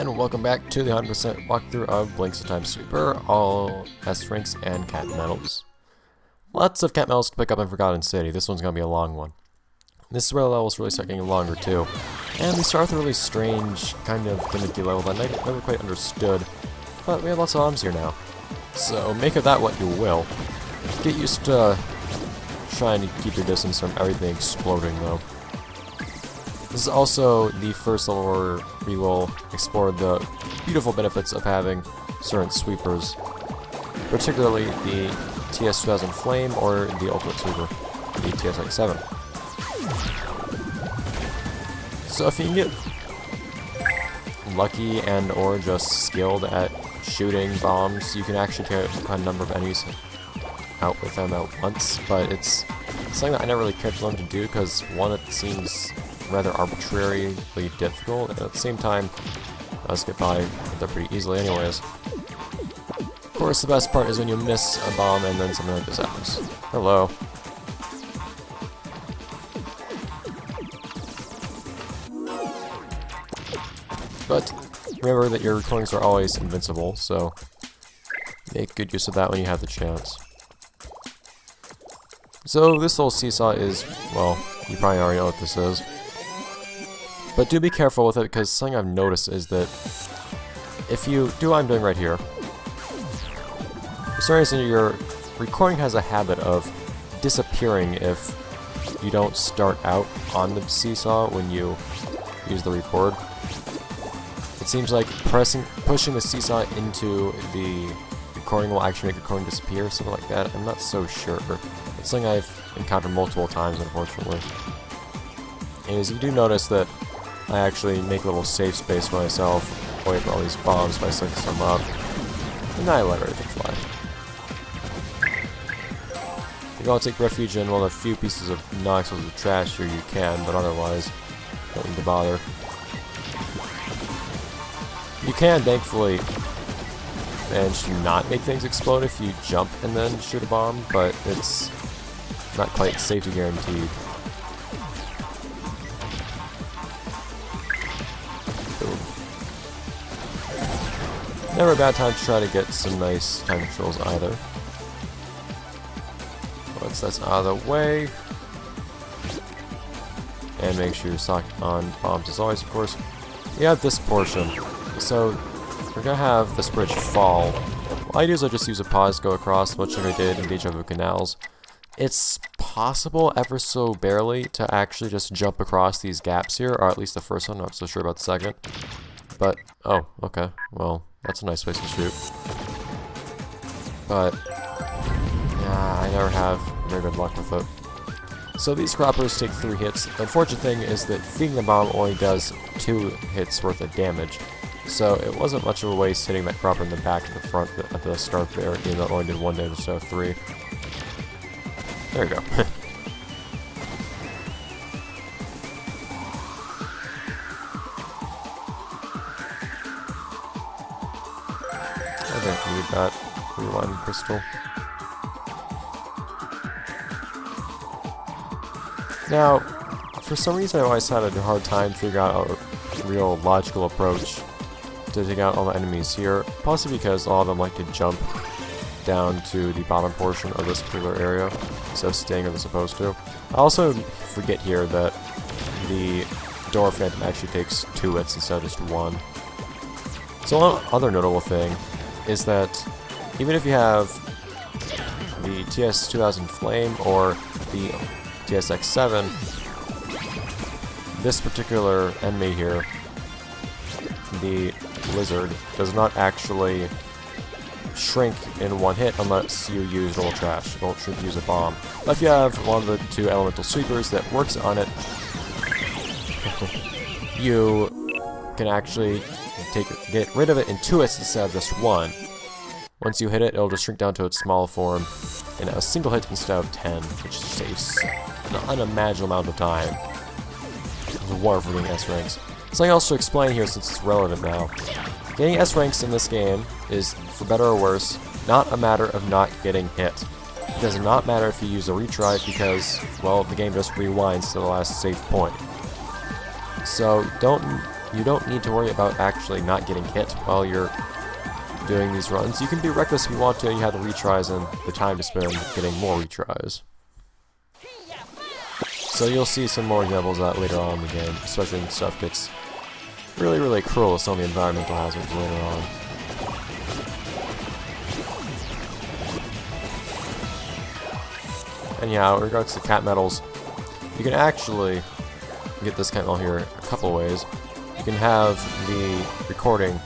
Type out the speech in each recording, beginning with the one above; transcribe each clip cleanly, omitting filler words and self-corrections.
and welcome back to the 100% walkthrough of BLiNX Time Sweeper, all S ranks and cat medals. Lots of cat medals to pick up in Forgotten City. This one's gonna be a long one. This is where the levels really start getting longer too. And we start with a really strange, kind of gimmicky level that I never quite understood, but we have lots of bombs here now. So make of that what you will. Get used to trying to keep your distance from everything exploding though. This is also the first level where we will explore the beautiful benefits of having certain sweepers, particularly the TS2000 Flame or the Ultimate Sweeper, the TSX7. So if you can get lucky and or just skilled at shooting bombs, you can actually take a number of enemies out with them at once, but it's something that I never really cared for them to do because one, it seems rather arbitrarily difficult, and at the same time, let's get by with that pretty easily anyways. Of course, the best part is when you miss a bomb and then something like this happens. Hello. But remember that your recordings are always invincible, so make good use of that when you have the chance. So this little seesaw is, well, you probably already know what this is. But do be careful with it, because something I've noticed is that if you do what I'm doing right here, for some reason your recording has a habit of disappearing if you don't start out on the seesaw when you use the record. It seems like pushing the seesaw into the recording will actually make the recording disappear, something like that. I'm not so sure. It's something I've encountered multiple times, unfortunately. Anyways, you do notice that I actually make a little safe space for myself away from all these bombs by setting some up. And then I let everything fly. If you want to take refuge in one of the few pieces of non-explosive trash here, you can, but otherwise, don't need to bother. You can, thankfully, manage to not make things explode if you jump and then shoot a bomb, but it's not quite safety guaranteed. Never a bad time to try to get some nice time controls either. Once that's out of the way, and make sure you're stocked on bombs as always, of course. We have this portion, so we're gonna have this bridge fall. What I do is I just use a pause to go across, much like I did in Deja Vu Canals. It's possible, ever so barely, to actually just jump across these gaps here, or at least the first one. I'm not so sure about the second. But, oh, okay, well, that's a nice place to shoot. But, yeah, I never have very good luck with it. So these croppers take 3 hits. The unfortunate thing is that feeding the bomb only does 2 hits worth of damage. So it wasn't much of a waste hitting that cropper in the back to the front at the start there, even though it only did 1 damage instead of 3. There we go. I don't need that rewind crystal. Now, for some reason I always had a hard time figuring out a real logical approach to take out all the enemies here, possibly because all of them like to jump down to the bottom portion of this particular area instead of staying where they're supposed to. I also forget here that the door phantom actually takes 2 hits instead of just 1. So one other notable thing is that even if you have the TS2000 Flame or the TSX7, this particular enemy here, the lizard, does not actually shrink in 1 hit unless you use roll trash. It won't shrink to use a bomb. But if you have one of the 2 elemental sweepers that works on it, you can actually get rid of it in 2 hits instead of just 1. Once you hit it, it'll just shrink down to its small form in a single hit instead of 10, which saves an unimaginable amount of time. It's a war for getting S ranks. Something else to explain here since it's relevant now. Getting S ranks in this game is, for better or worse, not a matter of not getting hit. It does not matter if you use a retry because, well, the game just rewinds to the last save point. So don't you don't need to worry about actually not getting hit while you're doing these runs. You can be reckless if you want to, and you have the retries and the time to spend getting more retries. So you'll see some more examples of that later on in the game, especially when stuff gets really, really cruel with some of the environmental hazards later on. And yeah, in regards to cat medals, you can actually get this cat medal here a couple ways. You can have the recording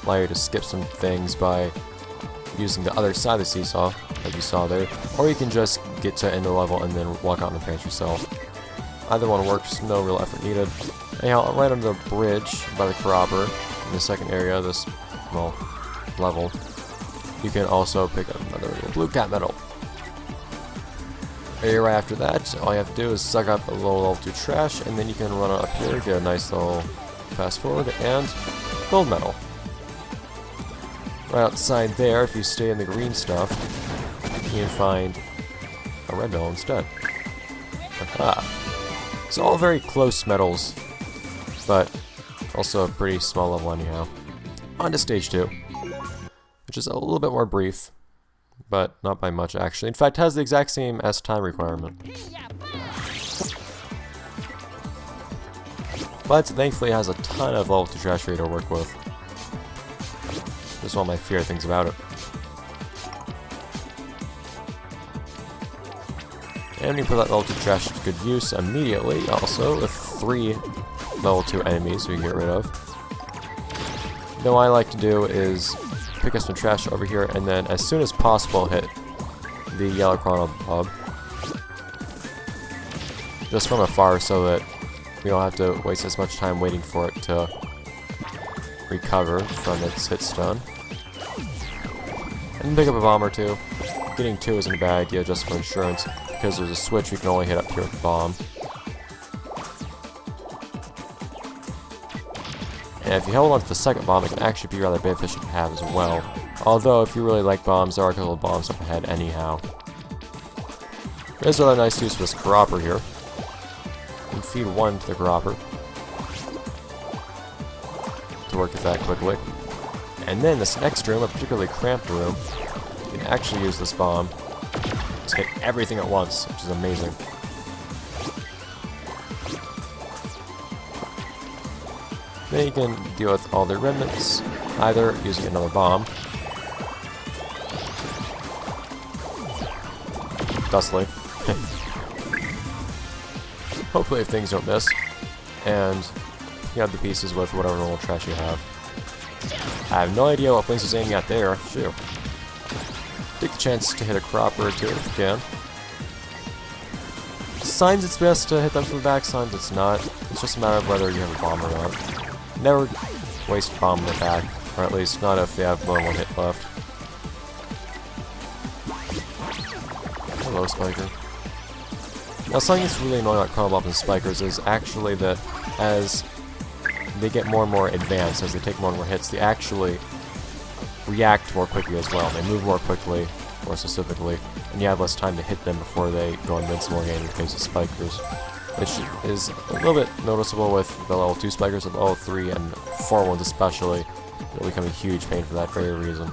allow you to skip some things by using the other side of the seesaw, like you saw there, or you can just get to end the level and then walk out in the pants yourself. Either one works, no real effort needed. Anyhow, right under the bridge by the corroboree, in the second area of this, well, level, you can also pick up another blue cat medal. Right after that, all you have to do is suck up a little level 2 trash, and then you can run up here, get a nice little fast forward, and gold medal. Right outside there, if you stay in the green stuff, you can find a red medal instead. Aha. So all very close medals, but also a pretty small level anyhow. On to stage 2, which is a little bit more brief, but not by much actually. In fact, it has the exact same S time requirement. But thankfully it has a ton of level 2 trash for you to work with. That's one of my favorite things about it. And you put that level 2 trash to good use immediately, also with 3 level 2 enemies we can get rid of. Then what I like to do is pick up some trash over here, and then as soon as possible hit the yellow chrono hub. Just from afar so that we don't have to waste as much time waiting for it to recover from its hit stun. And pick up a bomb or 2. Getting 2 isn't a bad idea just for insurance, because there's a switch we can only hit up here with the bomb. And if you hold on to the second bomb, it can actually be rather beneficial to have as well. Although, if you really like bombs, there are a couple of bombs up ahead anyhow. There's another nice use for this corroboree here. You can feed 1 to the corroboree to work with that quickly. And then this next room, a particularly cramped room, you can actually use this bomb to hit everything at once, which is amazing. Then you can deal with all the remnants, either using another bomb, Dustly, hopefully if things don't miss, and you have the pieces with whatever normal trash you have. I have no idea what BLiNX is aiming at there. Shoot. Take the chance to hit a corroboree or 2 if you can. Signs it's best to hit them from the back, signs it's not. It's just a matter of whether you have a bomb or not. Never waste a bomb in the back, or at least not if they have more than 1 hit left. Hello, Spiker. Now, something that's really annoying about Chronobob and Spikers is actually that as they get more and more advanced, as they take more and more hits, they actually react more quickly as well. They move more quickly, more specifically, and you have less time to hit them before they go invincible again in the case of Spikers, which is a little bit noticeable with the level 2 Spikers, with level 3 and 4 ones especially. They'll become a huge pain for that very reason.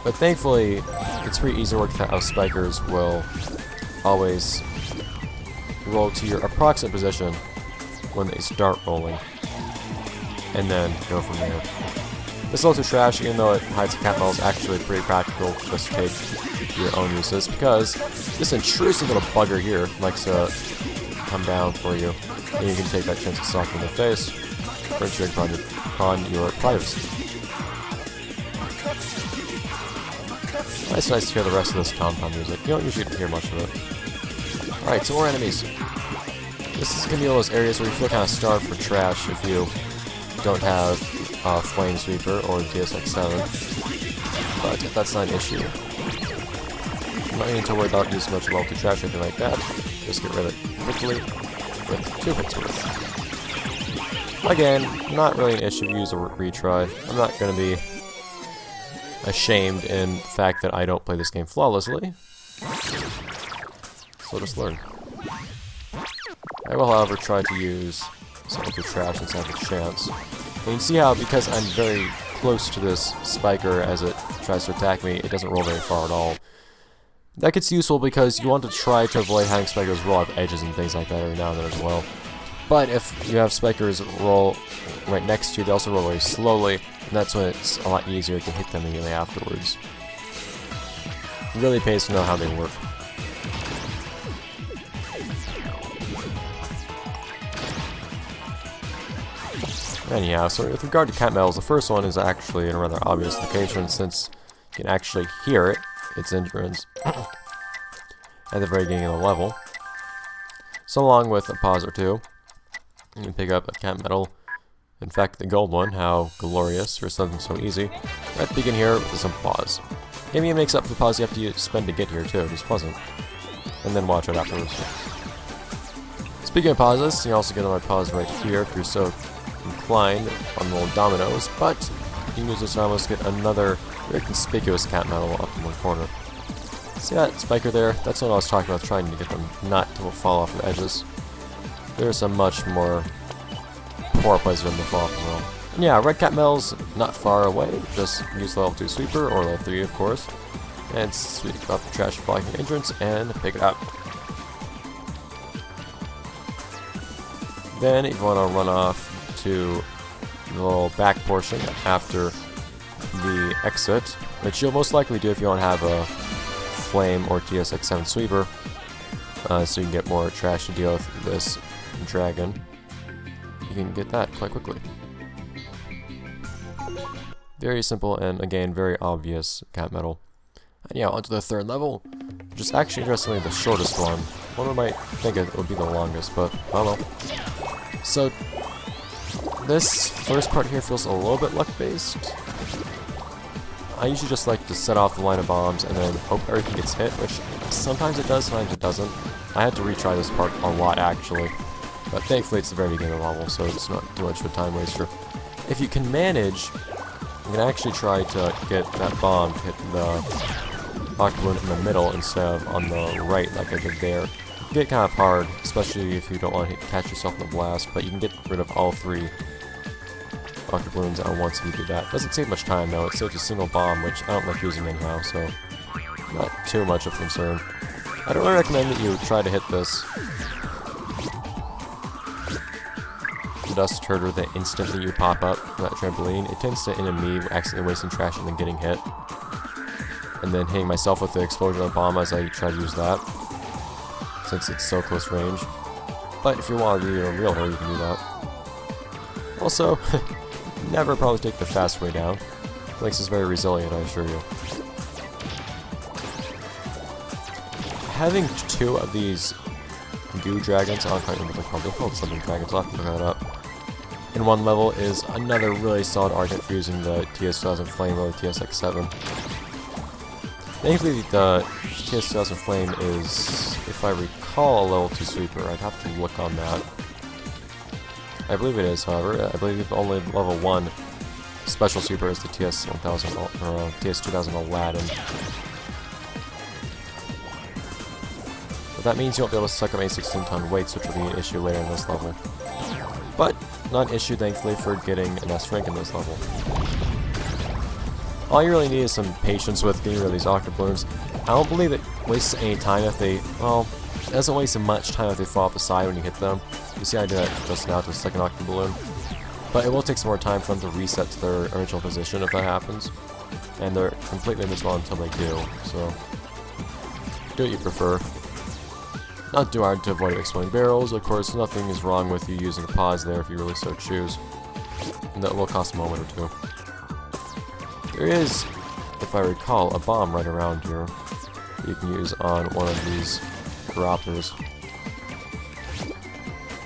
But thankfully, it's pretty easy to work out how Spikers will always roll to your approximate position when they start rolling, and then go from there. This level 2 trash, even though it hides a cat medal, is actually pretty practical just to take for your own uses, because this intrusive little bugger here likes to come down for you, and you can take that chance to sock him in the face, infringing upon your privacy. Nice to hear the rest of this tom-tom music. You don't usually hear much of it. Alright, so more enemies. This is going to be one of those areas where you feel kind of starved for trash if you don't have Flame Sweeper or DSX-7, but if that's not an issue, you don't need to worry about using much level 2 trash or anything like that. Just get rid of it quickly with 2 hits worth. Again, not really an issue to use a retry. I'm not going to be ashamed in the fact that I don't play this game flawlessly, so just learn. I will, however, try to use some of the trash since I have a chance. And you can see how, because I'm very close to this spiker as it tries to attack me, it doesn't roll very far at all. That gets useful because you want to try to avoid having spikers roll off edges and things like that every now and then as well. But if you have spikers roll right next to you, they also roll very slowly, and that's when it's a lot easier to hit them immediately afterwards. It really pays to know how they work. Anyhow, so with regard to cat medals, the first one is actually in a rather obvious location since you can actually hear it, its entrance, at the very beginning of the level. So along with a pause or two, you can pick up a cat medal. In fact, the gold one, how glorious for something so easy. Let's begin here with some pause. Maybe it makes up for the pause you have to spend to get here too, it's pleasant. And then watch it afterwards. Speaking of pauses, you can also get another pause right here if you're so inclined on the little dominoes, but you can use this to almost get another very conspicuous cat medal up in one corner. See that spiker there? That's what I was talking about, trying to get them not to fall off the edges. There's some much more poor places for them to fall off as well. And yeah, red cat medals not far away, just use level 2 sweeper, or level 3 of course, and sweep up the trash blocking entrance and pick it up. Then if you want to run off to the little back portion after the exit, which you'll most likely do if you don't have a flame or TSX7 sweeper, so you can get more trash to deal with this dragon. You can get that quite quickly. Very simple and again very obvious cat medal. And yeah, onto the third level, which is actually interestingly the shortest one. One might think it would be the longest, but I don't know. So this first part here feels a little bit luck-based. I usually just like to set off the line of bombs and then hope everything gets hit, which sometimes it does, sometimes it doesn't. I had to retry this part a lot actually, but thankfully it's the very beginning of the level, so it's not too much of a time waster. If you can manage, you can actually try to get that bomb to hit the octoballoon in the middle instead of on the right like I did there. It can get kind of hard, especially if you don't want to catch yourself in the blast, but you can get rid of all 3 octoballoons at once if you do that. Doesn't save much time though, it saves a single bomb, which I don't like using anyhow, so not too much of a concern. I don't really recommend that you try to hit this dust turtle the instant that you pop up from that trampoline. It tends to end me accidentally wasting trash and then getting hit. And then hitting myself with the explosion of the bomb as I try to use that, since it's so close range. But if you want to do it in a real hurry, you can do that. Also, never probably take the fast way down. BLiNX is very resilient, I assure you. Having 2 of these goo dragons, I don't quite remember what they're called. They're called something dragons, I'll have to look that up. In one level is another really solid argument for using the TS2000 Flame or the TSX7. Thankfully, the TS2000 Flame is, if I recall, a level 2 sweeper. I'd have to look on that. I believe it is, however. I believe the only level 1 special sweeper is the TS1000 or TS2000 Aladdin. But that means you won't be able to suck up any 16-ton weights, which will be an issue later in this level. But not an issue, thankfully, for getting an S rank in this level. All you really need is some patience with getting rid of these octoballoons. I don't believe it wastes any time if they, well, it doesn't waste much time if they fall off the side when you hit them. You see I did that just now to the second octoballoon. But it will take some more time for them to reset to their original position if that happens. And they're completely invisible until they do, so do what you prefer. Not too hard to avoid exploding barrels. Of course, nothing is wrong with you using a pause there if you really so choose. And that will cost a moment or 2. There is, if I recall, a bomb right around here you can use on one of these droppers.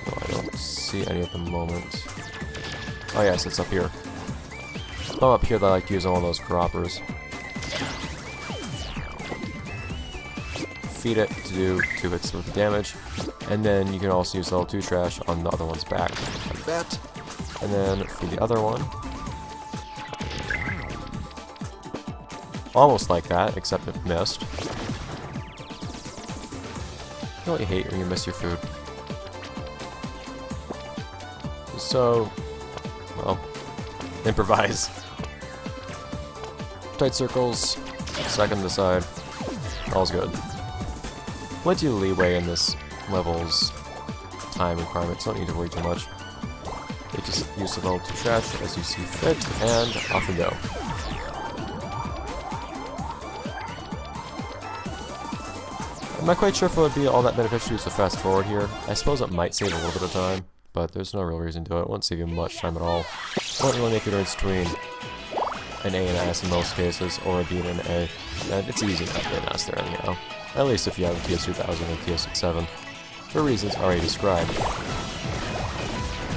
No, I don't see any at the moment. Oh yes, it's up here. There's a bomb up here that I like to use on one of those droppers. Feed it to do 2 hits worth of damage, and then you can also use level 2 trash on the other one's back, like that, and then feed the other one. Almost like that, except it missed. I really hate when you miss your food. So, well, improvise. Tight circles, second to the side, all's good. Plenty of leeway in this level's time requirements, don't need to worry too much. They just use the level to trash as you see fit, and off we go. I'm not quite sure if it would be all that beneficial to use the fast forward here. I suppose it might save a little bit of time, but there's no real reason to do it. It won't save you much time at all. It won't really make a difference between an A and an S in most cases, or a B and an A. And it's easy enough to get an S there anyhow. At least if you have a TS2000 or TS7. For reasons already described.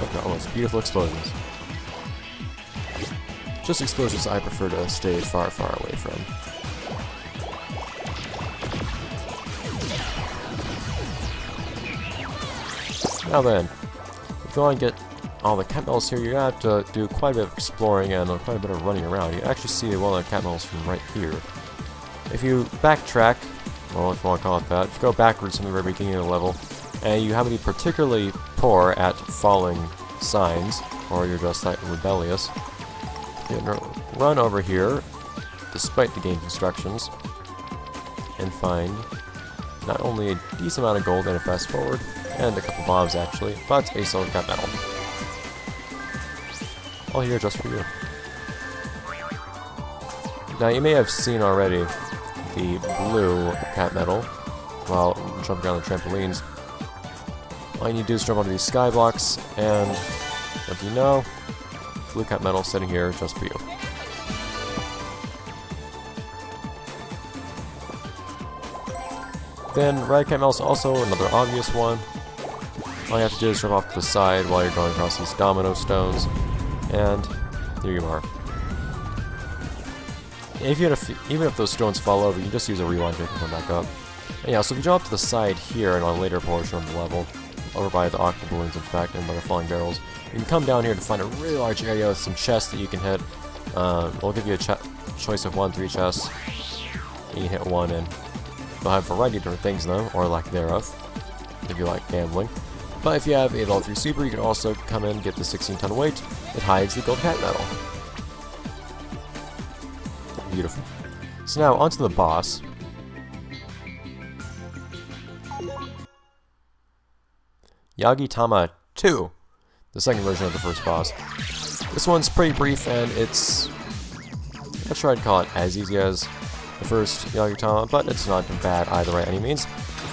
Look at all those beautiful explosions. Just explosions I prefer to stay far, far away from. Now then, if you want to get all the cat medals here, you're going to have to do quite a bit of exploring and quite a bit of running around. You can actually see one of the cat medals from right here. If you backtrack, well, if you want to call it that, if you go backwards from the very beginning of the level, and you happen to be particularly poor at following signs, or you're just like rebellious, you can run over here, despite the game's instructions, and find not only a decent amount of gold and a fast forward, and a couple bombs actually, but a solid cat medal. All here just for you. Now you may have seen already the blue cat medal while jumping on the trampolines. All you need to do is jump onto these sky blocks, and what do you know? Blue cat medal sitting here just for you. Then red cat medal is also another obvious one. All you have to do is jump off to the side while you're going across these domino stones, and here you are. Even if those stones fall over, you can just use a rewind to come back up. And yeah, so if you jump up to the side here and on a later portion of the level, over by the octa balloons in fact, and by the falling barrels, you can come down here to find a really large area with some chests that you can hit. We'll give you a choice of 3 chests. You can hit one and they'll have a variety of different things in them, or lack thereof, if you like gambling. But if you have a level 3 super, you can also come in and get the 16-ton weight. It hides the gold cat medal. Beautiful. So now, onto the boss. Yagitama 2, the second version of the first boss. This one's pretty brief, and it's... I'm not sure I'd call it as easy as the first Yagitama, but it's not bad either by any means.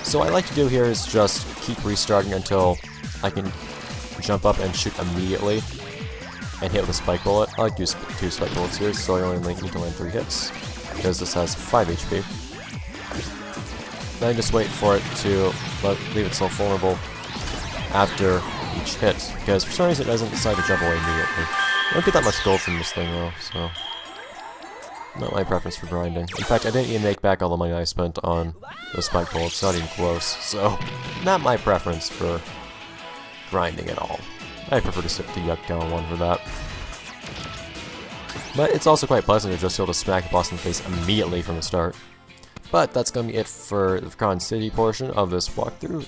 So what I like to do here is just keep restarting until I can jump up and shoot immediately and hit with a spike bullet. I like to use 2 spike bullets here, so I only need to land 3 hits, because this has 5 HP. Then I just wait for it to leave itself vulnerable after each hit, because for some reason it doesn't decide to jump away immediately. I don't get that much gold from this thing though, so not my preference for grinding. In fact, I didn't even make back all the money I spent on the spike bullets, not even close, so not my preference for grinding at all. I prefer to stick to Yuck Down 1 for that. But it's also quite pleasant to just be able to smack the boss in the face immediately from the start. But that's going to be it for the Con City portion of this walkthrough.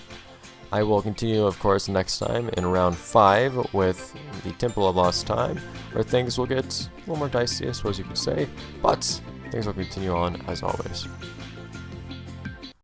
I will continue, of course, next time in round 5 with the Temple of Lost Time, where things will get a little more dicey, I suppose you could say, but things will continue on as always.